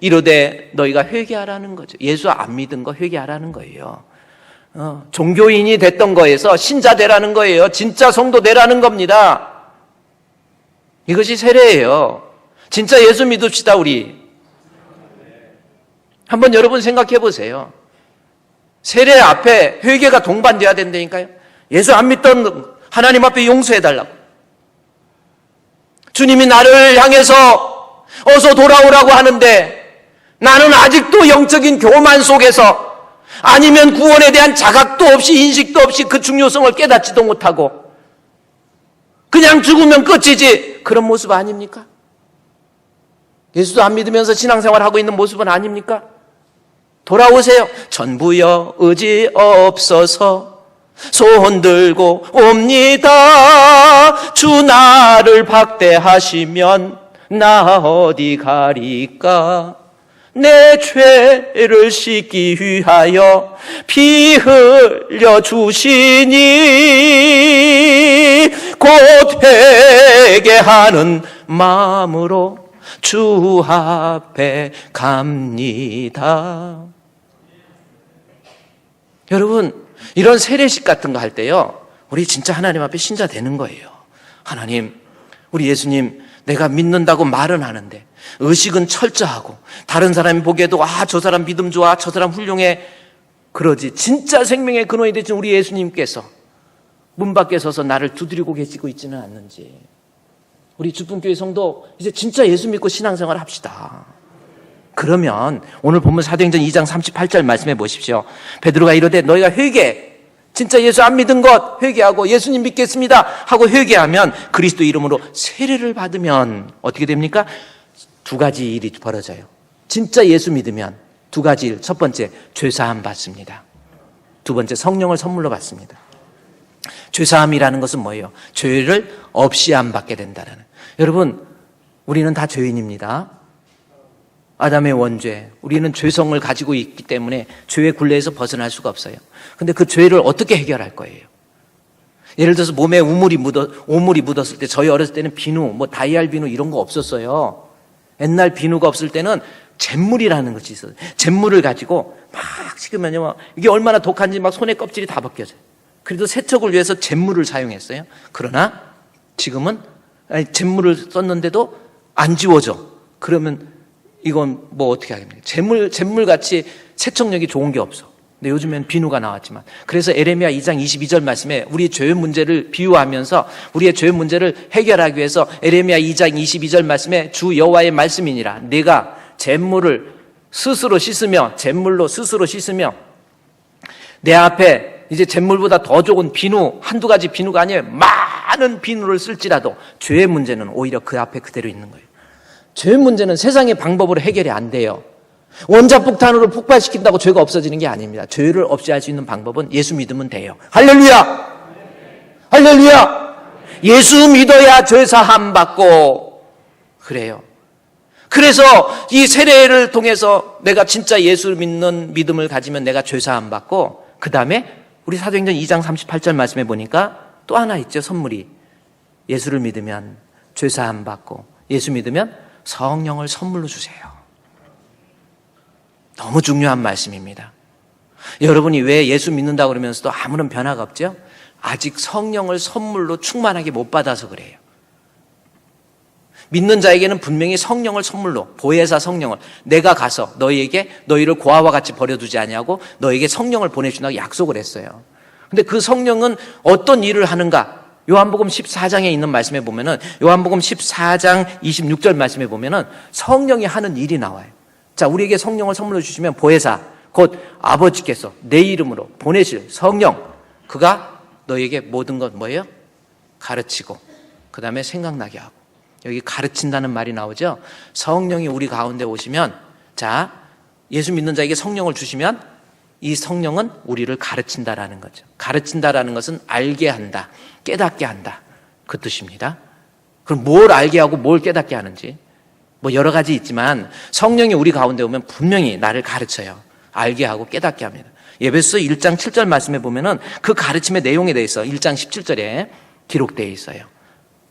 이르되 너희가 회개하라는 거죠. 예수 안 믿은 거 회개하라는 거예요. 종교인이 됐던 거에서 신자 되라는 거예요. 진짜 성도 되라는 겁니다. 이것이 세례예요. 진짜 예수 믿읍시다 우리. 한번 여러분 생각해 보세요. 세례 앞에 회개가 동반돼야 된다니까요. 예수 안 믿던 하나님 앞에 용서해 달라고. 주님이 나를 향해서 어서 돌아오라고 하는데 나는 아직도 영적인 교만 속에서 아니면 구원에 대한 자각도 없이 인식도 없이 그 중요성을 깨닫지도 못하고 그냥 죽으면 끝이지. 그런 모습 아닙니까? 예수도 안 믿으면서 신앙생활하고 있는 모습은 아닙니까? 돌아오세요. 전부여 의지 없어서 손 들고 옵니다. 주 나를 박대하시면 나 어디 가리까? 내 죄를 씻기 위하여 피 흘려 주시니 곧 회개하는 마음으로 주 앞에 갑니다. 여러분, 이런 세례식 같은 거 할 때요, 우리 진짜 하나님 앞에 신자 되는 거예요. 하나님, 우리 예수님 내가 믿는다고 말은 하는데 의식은 철저하고 다른 사람이 보기에도 저 사람 믿음 좋아, 저 사람 훌륭해, 그러지 진짜 생명의 근원이 되신 우리 예수님께서 문 밖에 서서 나를 두드리고 계시고 있지는 않는지. 우리 주품교회 성도 이제 진짜 예수 믿고 신앙생활 합시다. 그러면 오늘 본문 사도행전 2장 38절 말씀해 보십시오. 베드로가 이르되 너희가 진짜 예수 안 믿은 것 회개하고 예수님 믿겠습니다 하고 회개하면 그리스도 이름으로 세례를 받으면 어떻게 됩니까? 두 가지 일이 벌어져요. 진짜 예수 믿으면 두 가지 일. 첫 번째, 죄사함 받습니다. 두 번째, 성령을 선물로 받습니다. 죄사함이라는 것은 뭐예요? 죄를 없이 안 받게 된다는. 여러분, 우리는 다 죄인입니다. 아담의 원죄, 우리는 죄성을 가지고 있기 때문에 죄의 굴레에서 벗어날 수가 없어요. 근데 그 죄를 어떻게 해결할 거예요? 예를 들어서 몸에 오물이 묻었을 때, 저희 어렸을 때는 비누, 다이알 비누 이런 거 없었어요. 옛날 비누가 없을 때는 잿물이라는 것이 있어요. 잿물을 가지고 막 식으면요, 이게 얼마나 독한지 막 손에 껍질이 다 벗겨져요. 그래도 세척을 위해서 잿물을 사용했어요. 그러나 지금은 잿물을 썼는데도 안 지워져. 그러면 이건 어떻게 하겠습니까? 잿물 같이 세척력이 좋은 게 없어. 근데 요즘엔 비누가 나왔지만. 그래서 에레미야 2장 22절 말씀에 우리 죄의 문제를 비유하면서 우리의 죄의 문제를 해결하기 위해서 에레미야 2장 22절 말씀에 주 여호와의 말씀이니라. 내가 잿물을 스스로 씻으며 잿물로 스스로 씻으며 내 앞에 이제 잿물보다 더 좋은 비누, 한두 가지 비누가 아니에요. 많은 비누를 쓸지라도 죄의 문제는 오히려 그 앞에 그대로 있는 거예요. 죄의 문제는 세상의 방법으로 해결이 안 돼요. 원자폭탄으로 폭발시킨다고 죄가 없어지는 게 아닙니다. 죄를 없이 할 수 있는 방법은 예수 믿으면 돼요. 할렐루야! 할렐루야! 예수 믿어야 죄 사함 받고 그래요. 그래서 이 세례를 통해서 내가 진짜 예수를 믿는 믿음을 가지면 내가 죄 사함 받고, 그 다음에 우리 사도행전 2장 38절 말씀에 보니까 또 하나 있죠. 선물이. 예수를 믿으면 죄 사함 받고 예수 믿으면 성령을 선물로 주세요. 너무 중요한 말씀입니다. 여러분이 왜 예수 믿는다고 그러면서도 아무런 변화가 없죠? 아직 성령을 선물로 충만하게 못 받아서 그래요. 믿는 자에게는 분명히 성령을 선물로, 보혜사 성령을, 내가 가서 너희를 고아와 같이 버려두지 아니하고 너에게 성령을 보내준다고 약속을 했어요. 근데 그 성령은 어떤 일을 하는가? 요한복음 14장에 있는 말씀에 보면은, 요한복음 14장 26절 말씀에 보면은 성령이 하는 일이 나와요. 자, 우리에게 성령을 선물로 주시면 보혜사, 곧 아버지께서 내 이름으로 보내실 성령, 그가 너에게 모든 것 뭐예요? 가르치고, 그 다음에 생각나게 하고. 여기 가르친다는 말이 나오죠. 성령이 우리 가운데 오시면, 자, 예수 믿는 자에게 성령을 주시면 이 성령은 우리를 가르친다라는 거죠. 가르친다라는 것은 알게 한다, 깨닫게 한다, 그 뜻입니다. 그럼 뭘 알게 하고 뭘 깨닫게 하는지 여러 가지 있지만 성령이 우리 가운데 오면 분명히 나를 가르쳐요. 알게 하고 깨닫게 합니다. 에베소서 1장 7절 말씀에 보면은 그 가르침의 내용에 대해서 1장 17절에 기록되어 있어요.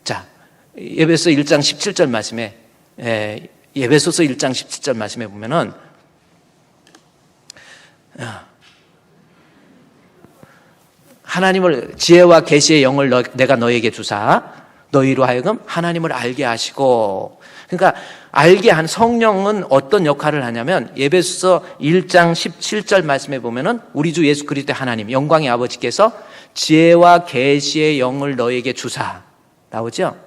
자, 에베소서 1장 17절 말씀에, 에베소서 1장 17절 말씀에 보면은 하나님을, 지혜와 계시의 영을 내가 너에게 주사 너희로 하여금 하나님을 알게 하시고. 그러니까 알게 한 성령은 어떤 역할을 하냐면 에베소서 1장 17절 말씀에 보면은 우리 주 예수 그리스도의 하나님, 영광의 아버지께서 지혜와 계시의 영을 너에게 주사 나오죠.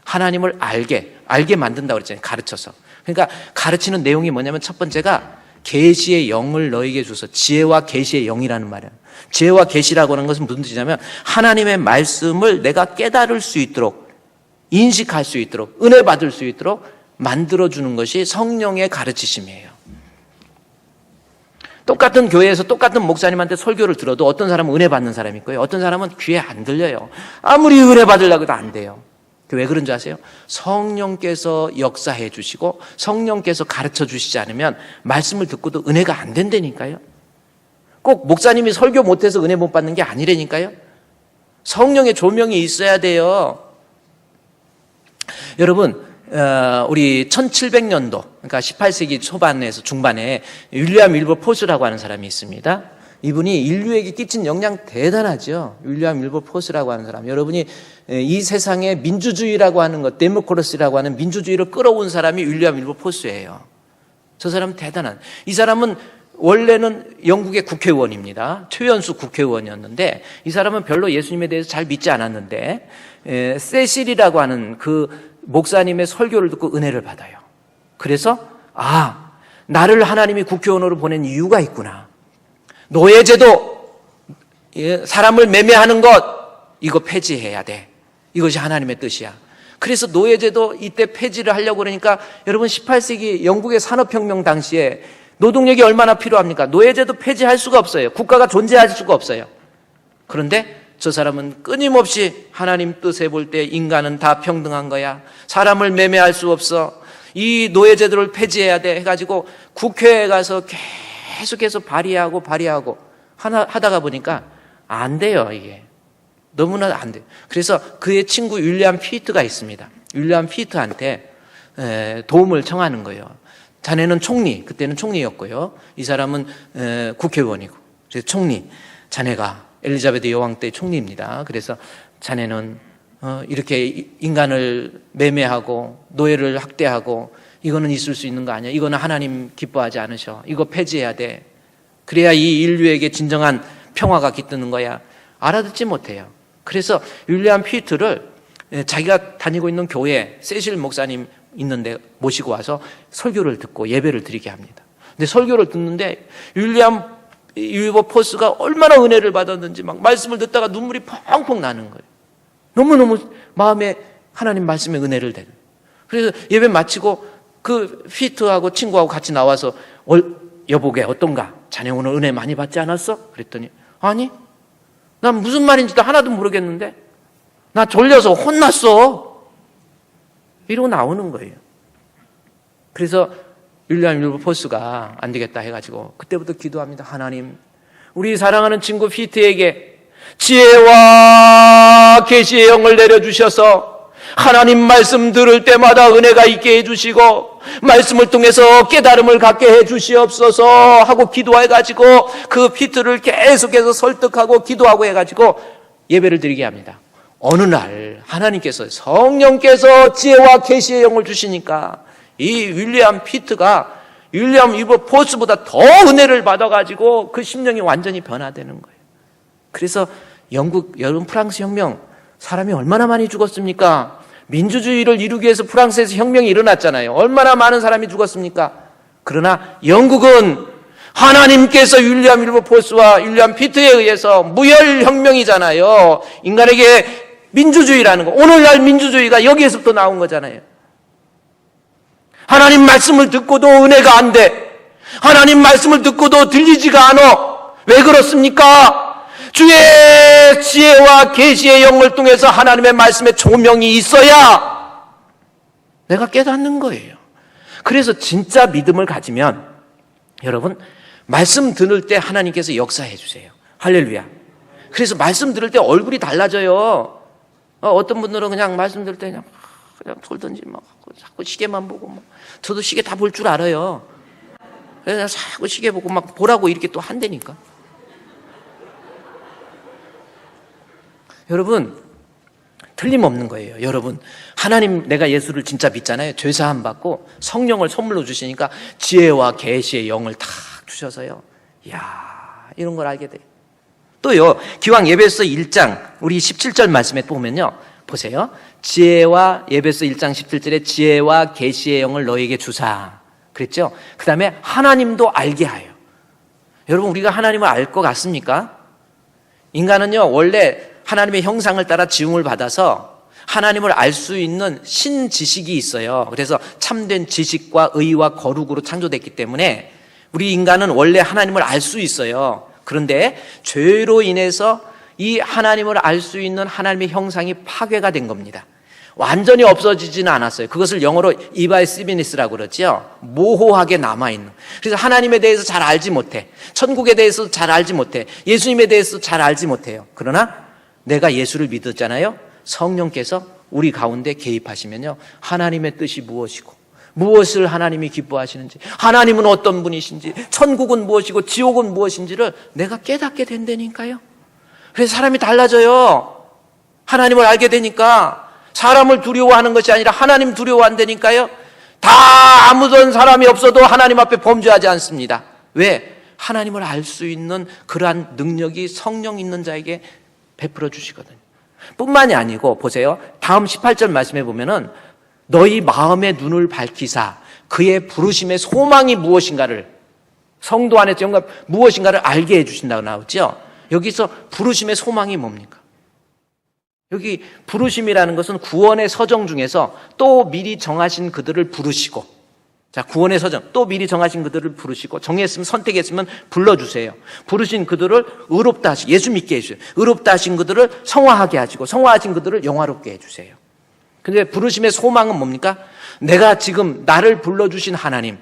하나님을 알게 만든다고 그랬잖아요. 가르쳐서. 그러니까 가르치는 내용이 뭐냐면 첫 번째가 계시의 영을 너에게 주서, 지혜와 계시의 영이라는 말이에요. 지혜와 계시라고 하는 것은 무슨 뜻이냐면 하나님의 말씀을 내가 깨달을 수 있도록, 인식할 수 있도록, 은혜 받을 수 있도록 만들어주는 것이 성령의 가르치심이에요. 똑같은 교회에서 똑같은 목사님한테 설교를 들어도 어떤 사람은 은혜 받는 사람이 있고요, 어떤 사람은 귀에 안 들려요. 아무리 은혜 받으려고 해도 안 돼요. 왜 그런 줄 아세요? 성령께서 역사해 주시고 성령께서 가르쳐 주시지 않으면 말씀을 듣고도 은혜가 안 된다니까요. 꼭 목사님이 설교 못해서 은혜 못 받는 게 아니라니까요. 성령의 조명이 있어야 돼요. 여러분, 우리 1700년도, 그러니까 18세기 초반에서 중반에 윌리엄 윌버포스라고 하는 사람이 있습니다. 이분이 인류에게 끼친 영향 대단하죠. 윌리엄 윌버포스라고 하는 사람. 여러분이 이 세상에 민주주의라고 하는 것, 데모크라시라고 하는 민주주의를 끌어온 사람이 윌리엄 윌버포스예요. 저 사람은 대단한. 이 사람은 원래는 영국의 국회의원입니다. 최연수 국회의원이었는데 이 사람은 별로 예수님에 대해서 잘 믿지 않았는데 세실이라고 하는 그 목사님의 설교를 듣고 은혜를 받아요. 그래서 나를 하나님이 국회의원으로 보낸 이유가 있구나. 노예제도, 사람을 매매하는 것 이거 폐지해야 돼. 이것이 하나님의 뜻이야. 그래서 노예제도 이때 폐지를 하려고 그러니까 여러분 18세기 영국의 산업혁명 당시에 노동력이 얼마나 필요합니까? 노예제도 폐지할 수가 없어요. 국가가 존재할 수가 없어요. 그런데 저 사람은 끊임없이 하나님 뜻에 볼 때 인간은 다 평등한 거야. 사람을 매매할 수 없어. 이 노예제도를 폐지해야 돼 해가지고 국회에 가서 계속해서 발의하고 하다가 보니까 안 돼요. 이게 너무나 안 돼요. 그래서 그의 친구 윌리엄 피트가 있습니다. 윌리엄 피트한테 도움을 청하는 거예요. 자네는 총리, 그때는 총리였고요. 이 사람은 국회의원이고. 그래서 총리, 자네가 엘리자베트 여왕 때 총리입니다. 그래서 자네는 이렇게 인간을 매매하고 노예를 학대하고 이거는 있을 수 있는 거 아니야. 이거는 하나님 기뻐하지 않으셔. 이거 폐지해야 돼. 그래야 이 인류에게 진정한 평화가 깃드는 거야. 알아듣지 못해요. 그래서 윌리엄 피트를 자기가 다니고 있는 교회 세실 목사님 있는데 모시고 와서 설교를 듣고 예배를 드리게 합니다. 근데 설교를 듣는데 윌리엄 윌버포스가 얼마나 은혜를 받았는지 막 말씀을 듣다가 눈물이 펑펑 나는 거예요. 너무너무 마음에 하나님 말씀에 은혜를 대는. 그래서 예배 마치고 그 피트하고 친구하고 같이 나와서 여보게 어떤가? 자네 오늘 은혜 많이 받지 않았어? 그랬더니 아니 난 무슨 말인지도 하나도 모르겠는데 나 졸려서 혼났어. 이러고 나오는 거예요. 그래서 윌리엄 윌버포스가 안 되겠다 해가지고 그때부터 기도합니다. 하나님, 우리 사랑하는 친구 피트에게 지혜와 계시의 영을 내려주셔서 하나님 말씀 들을 때마다 은혜가 있게 해주시고 말씀을 통해서 깨달음을 갖게 해주시옵소서 하고 기도해가지고 그 피트를 계속해서 설득하고 기도하고 해가지고 예배를 드리게 합니다. 어느 날 하나님께서 성령께서 지혜와 계시의 영을 주시니까 이 윌리엄 피트가 윌리엄 윌버포스보다 더 은혜를 받아가지고 그 심령이 완전히 변화되는 거예요. 그래서 여러분 프랑스 혁명 사람이 얼마나 많이 죽었습니까? 민주주의를 이루기 위해서 프랑스에서 혁명이 일어났잖아요. 얼마나 많은 사람이 죽었습니까? 그러나 영국은 하나님께서 윌리엄 윌버포스와 윌리엄 피트에 의해서 무혈혁명이잖아요. 인간에게 민주주의라는 거. 오늘날 민주주의가 여기에서부터 나온 거잖아요. 하나님 말씀을 듣고도 은혜가 안 돼. 하나님 말씀을 듣고도 들리지가 않아. 왜 그렇습니까? 주의 지혜와 계시의 영을 통해서 하나님의 말씀에 조명이 있어야 내가 깨닫는 거예요. 그래서 진짜 믿음을 가지면 여러분 말씀 들을 때 하나님께서 역사해 주세요. 할렐루야. 그래서 말씀 들을 때 얼굴이 달라져요. 어떤 분들은 그냥 말씀 들을 때 그냥 돌든지 막 자꾸 시계만 보고 막 저도 시계 다 볼 줄 알아요. 그래서 자꾸 시계 보고 막 보라고 이렇게 또 한다니까. 여러분 틀림없는 거예요. 여러분 하나님 내가 예수를 진짜 믿잖아요. 죄사함 받고 성령을 선물로 주시니까 지혜와 계시의 영을 탁 주셔서요. 이야 이런 걸 알게 돼요. 또요 기왕 에베소 1장 우리 17절 말씀에 보면요. 보세요. 지혜와 에베소 1장 17절에 지혜와 계시의 영을 너에게 주사 그랬죠. 그 다음에 하나님도 알게 하여. 여러분 우리가 하나님을 알 것 같습니까? 인간은요 원래 하나님의 형상을 따라 지음을 받아서 하나님을 알 수 있는 신지식이 있어요. 그래서 참된 지식과 의와 거룩으로 창조됐기 때문에 우리 인간은 원래 하나님을 알 수 있어요. 그런데 죄로 인해서 이 하나님을 알 수 있는 하나님의 형상이 파괴가 된 겁니다. 완전히 없어지지는 않았어요. 그것을 영어로 이바이시비니스라고 그러죠. 모호하게 남아있는. 그래서 하나님에 대해서 잘 알지 못해. 천국에 대해서 잘 알지 못해. 예수님에 대해서 잘 알지 못해요. 그러나 내가 예수를 믿었잖아요. 성령께서 우리 가운데 개입하시면요. 하나님의 뜻이 무엇이고 무엇을 하나님이 기뻐하시는지, 하나님은 어떤 분이신지, 천국은 무엇이고 지옥은 무엇인지를 내가 깨닫게 된다니까요. 그래서 사람이 달라져요. 하나님을 알게 되니까. 사람을 두려워하는 것이 아니라 하나님 두려워한다니까요. 다 아무런 사람이 없어도 하나님 앞에 범죄하지 않습니다. 왜? 하나님을 알 수 있는 그러한 능력이 성령 있는 자에게 베풀어 주시거든요. 뿐만이 아니고 보세요. 다음 18절 말씀해 보면은 너희 마음의 눈을 밝히사 그의 부르심의 소망이 무엇인가를, 성도 안에서 영감 무엇인가를 알게 해주신다고 나오죠. 여기서 부르심의 소망이 뭡니까? 여기 부르심이라는 것은 구원의 서정 중에서 또 미리 정하신 그들을 부르시고, 자, 구원의 서정, 또 미리 정하신 그들을 부르시고, 정했으면, 선택했으면 불러주세요. 부르신 그들을 의롭다 하시고, 예수 믿게 해주세요. 의롭다 하신 그들을 성화하게 하시고, 성화하신 그들을 영화롭게 해주세요. 근데 부르심의 소망은 뭡니까? 내가 지금 나를 불러주신 하나님,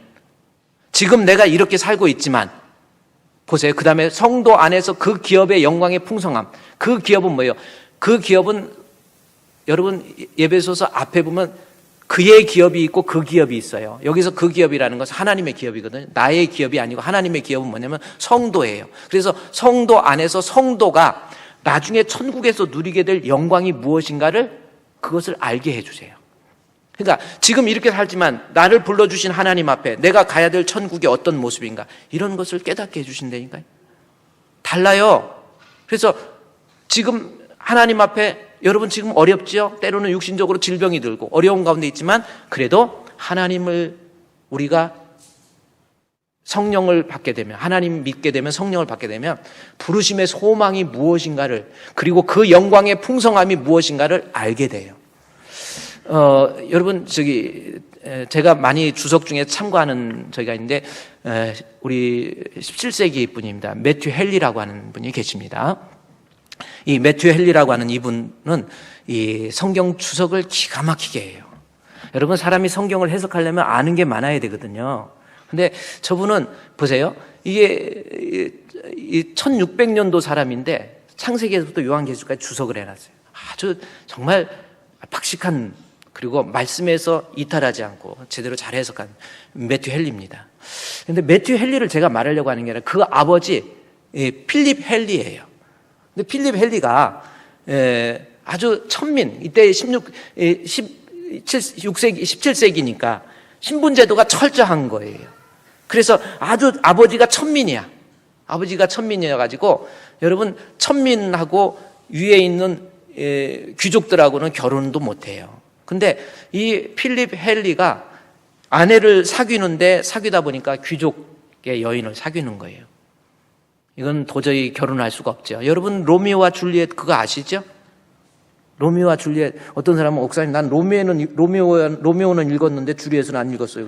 지금 내가 이렇게 살고 있지만, 보세요. 그 다음에 성도 안에서 그 기업의 영광의 풍성함, 그 기업은 뭐예요? 그 기업은 여러분 에베소서 앞에 보면 그의 기업이 있고 그 기업이 있어요. 여기서 그 기업이라는 것은 하나님의 기업이거든요. 나의 기업이 아니고 하나님의 기업은 뭐냐면 성도예요. 그래서 성도 안에서 성도가 나중에 천국에서 누리게 될 영광이 무엇인가를 그것을 알게 해주세요. 그러니까 지금 이렇게 살지만 나를 불러주신 하나님 앞에 내가 가야 될 천국이 어떤 모습인가, 이런 것을 깨닫게 해주신다니까요. 달라요. 그래서 지금 하나님 앞에 여러분 지금 어렵지요? 때로는 육신적으로 질병이 들고 어려운 가운데 있지만 그래도 하나님을 우리가 성령을 받게 되면, 하나님 믿게 되면, 성령을 받게 되면 부르심의 소망이 무엇인가를, 그리고 그 영광의 풍성함이 무엇인가를 알게 돼요. 여러분 제가 많이 주석 중에 참고하는 저희가 있는데 우리 17세기 분입니다. 매튜 헨리라고 하는 분이 계십니다. 이 매튜 헨리라고 하는 이분은 이 성경 주석을 기가 막히게 해요. 여러분 사람이 성경을 해석하려면 아는 게 많아야 되거든요. 근데 저분은 보세요. 이게 1600년도 사람인데 창세기에서부터 요한계시록까지 주석을 해놨어요. 아주 정말 박식한, 그리고 말씀에서 이탈하지 않고 제대로 잘 해석한 매튜 헨리입니다. 근데 매튜 헨리를 제가 말하려고 하는 게 아니라 그 아버지 필립 헨리예요. 근데 필립 헨리가 아주 천민, 이때 17세기니까 신분제도가 철저한 거예요. 그래서 아주 아버지가 천민이야. 아버지가 천민이어가지고 여러분 천민하고 위에 있는 귀족들하고는 결혼도 못해요. 근데 이 필립 헨리가 아내를 사귀다 보니까 귀족의 여인을 사귀는 거예요. 이건 도저히 결혼할 수가 없죠. 여러분 로미오와 줄리엣 그거 아시죠? 로미오와 줄리엣, 어떤 사람은 목사님 난 로미오는 읽었는데 줄리엣은 안 읽었어요.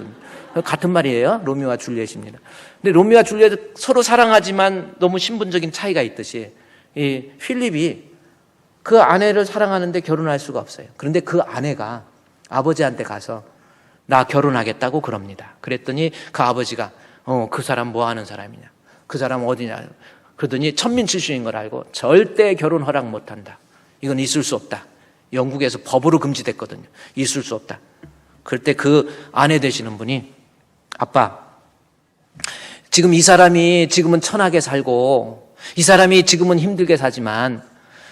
같은 말이에요. 로미오와 줄리엣입니다. 근데 로미오와 줄리엣 서로 사랑하지만 너무 신분적인 차이가 있듯이 이 필립이 그 아내를 사랑하는데 결혼할 수가 없어요. 그런데 그 아내가 아버지한테 가서 나 결혼하겠다고 그럽니다. 그랬더니 그 아버지가 그 사람 뭐 하는 사람이냐, 그 사람 어디냐, 그러더니 천민 출신인 걸 알고 절대 결혼 허락 못한다. 이건 있을 수 없다. 영국에서 법으로 금지됐거든요. 있을 수 없다. 그럴 때 그 아내 되시는 분이, 아빠, 지금 이 사람이 지금은 천하게 살고 이 사람이 지금은 힘들게 사지만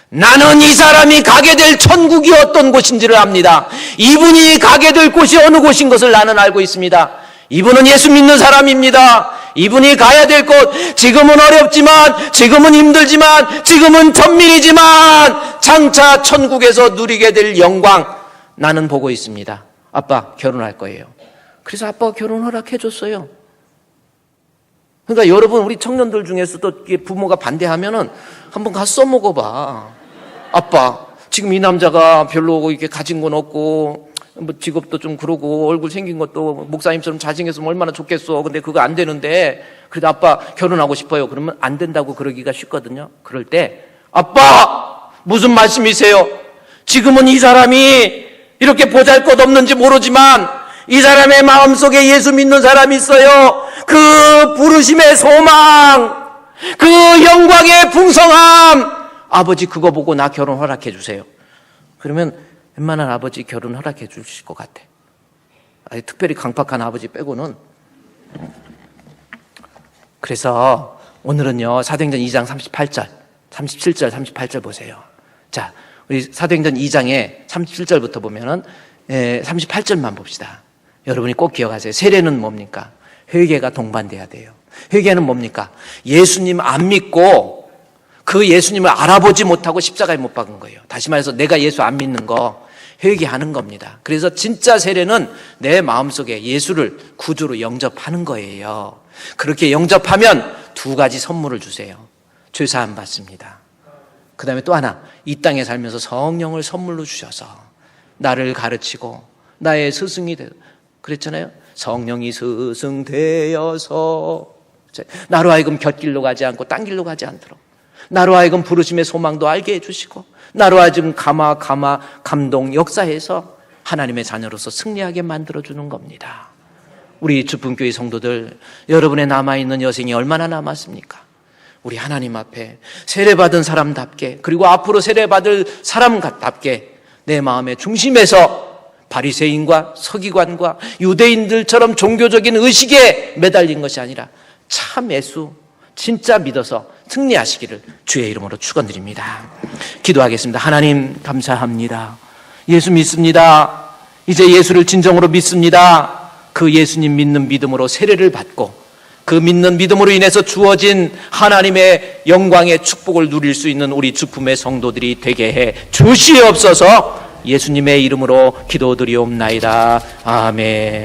나는 이 사람이 가게 될 천국이 어떤 곳인지를 압니다. 이분이 가게 될 곳이 어느 곳인 것을 나는 알고 있습니다. 이분은 예수 믿는 사람입니다. 이분이 가야 될 곳, 지금은 어렵지만, 지금은 힘들지만, 지금은 천민이지만 장차 천국에서 누리게 될 영광 나는 보고 있습니다. 아빠 결혼할 거예요. 그래서 아빠가 결혼 허락해 줬어요. 그러니까 여러분 우리 청년들 중에서도 부모가 반대하면은 한번 가서 써먹어봐. 아빠 지금 이 남자가 별로 이렇게 가진 건 없고 뭐 직업도 좀 그러고 얼굴 생긴 것도 목사님처럼 잘생겼으면 얼마나 좋겠어. 근데 그거 안 되는데 그래도 아빠 결혼하고 싶어요. 그러면 안 된다고 그러기가 쉽거든요. 그럴 때 아빠 무슨 말씀이세요? 지금은 이 사람이 이렇게 보잘것없는지 모르지만 이 사람의 마음속에 예수 믿는 사람이 있어요. 그 부르심의 소망, 그 영광의 풍성함, 아버지 그거 보고 나 결혼 허락해 주세요. 그러면 웬만한 아버지 결혼 허락해 주실 것 같아. 특별히 강팍한 아버지 빼고는. 그래서 오늘은요, 사도행전 2장 38절, 37절, 38절 보세요. 자, 우리 사도행전 2장에 37절부터 보면은 38절만 봅시다. 여러분이 꼭 기억하세요. 세례는 뭡니까? 회개가 동반돼야 돼요. 회개는 뭡니까? 예수님 안 믿고 그 예수님을 알아보지 못하고 십자가에 못 박은 거예요. 다시 말해서 내가 예수 안 믿는 거 회개하는 겁니다. 그래서 진짜 세례는 내 마음속에 예수를 구주로 영접하는 거예요. 그렇게 영접하면 두 가지 선물을 주세요. 죄사함 받습니다. 그 다음에 또 하나, 이 땅에 살면서 성령을 선물로 주셔서 나를 가르치고 나의 스승이 되, 그랬잖아요. 성령이 스승 되어서 나로 하여금 곁길로 가지 않고 딴 길로 가지 않도록, 나로 하여금 부르심의 소망도 알게 해주시고, 나로 하여금 감동 역사해서 하나님의 자녀로서 승리하게 만들어주는 겁니다. 우리 주품교회 성도들, 여러분의 남아있는 여생이 얼마나 남았습니까? 우리 하나님 앞에 세례받은 사람답게, 그리고 앞으로 세례받을 사람답게 내 마음의 중심에서 바리새인과 서기관과 유대인들처럼 종교적인 의식에 매달린 것이 아니라 참 예수 진짜 믿어서 승리하시기를 주의 이름으로 축원드립니다. 기도하겠습니다. 하나님 감사합니다. 예수 믿습니다. 이제 예수를 진정으로 믿습니다. 그 예수님 믿는 믿음으로 세례를 받고 그 믿는 믿음으로 인해서 주어진 하나님의 영광의 축복을 누릴 수 있는 우리 주품의 성도들이 되게 해 주시옵소서. 예수님의 이름으로 기도드리옵나이다. 아멘.